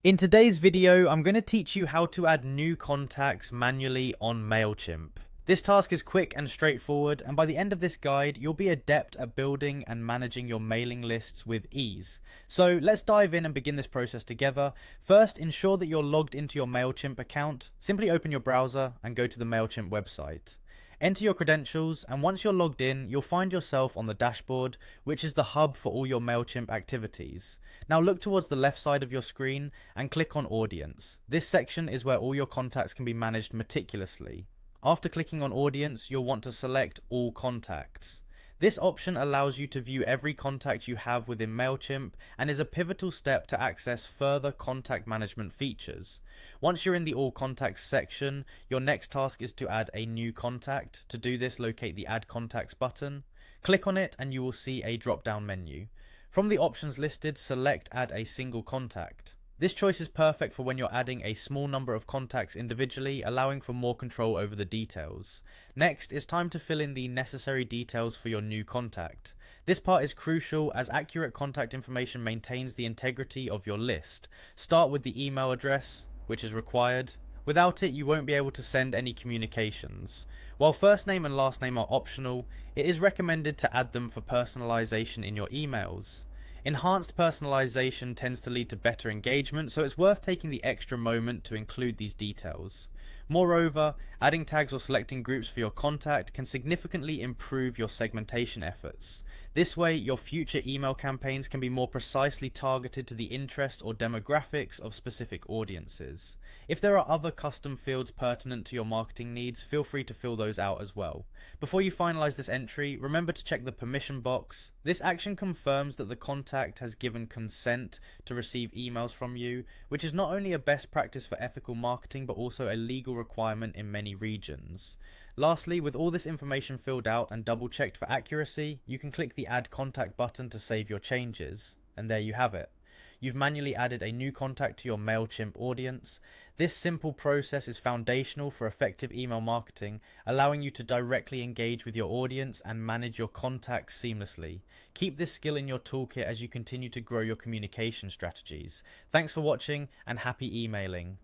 In today's video, I'm going to teach you how to add new contacts manually on Mailchimp. This task is quick and straightforward, and by the end of this guide, you'll be adept at building and managing your mailing lists with ease. So let's dive in and begin this process together. First, ensure that you're logged into your Mailchimp account. Simply open your browser and go to the Mailchimp website. Enter your credentials, and once you're logged in, you'll find yourself on the dashboard, which is the hub for all your Mailchimp activities. Now look towards the left side of your screen and click on Audience. This section is where all your contacts can be managed meticulously. After clicking on Audience, you'll want to select All Contacts. This option allows you to view every contact you have within Mailchimp and is a pivotal step to access further contact management features. Once you're in the All Contacts section, your next task is to add a new contact. To do this, locate the Add Contacts button. Click on it and you will see a drop-down menu. From the options listed, select Add a Single Contact. This choice is perfect for when you're adding a small number of contacts individually, allowing for more control over the details. Next, it's time to fill in the necessary details for your new contact. This part is crucial as accurate contact information maintains the integrity of your list. Start with the email address, which is required. Without it, you won't be able to send any communications. While first name and last name are optional, it is recommended to add them for personalization in your emails. Enhanced personalization tends to lead to better engagement, so it's worth taking the extra moment to include these details. Moreover, adding tags or selecting groups for your contact can significantly improve your segmentation efforts. This way, your future email campaigns can be more precisely targeted to the interest or demographics of specific audiences. If there are other custom fields pertinent to your marketing needs, feel free to fill those out as well. Before you finalize this entry, remember to check the permission box. This action confirms that the contact has given consent to receive emails from you, which is not only a best practice for ethical marketing but also a legal requirement in many regions. Lastly, with all this information filled out and double checked for accuracy, you can click the Add Contact button to save your changes. And there you have it. You've manually added a new contact to your Mailchimp audience. This simple process is foundational for effective email marketing, allowing you to directly engage with your audience and manage your contacts seamlessly. Keep this skill in your toolkit as you continue to grow your communication strategies. Thanks for watching and happy emailing.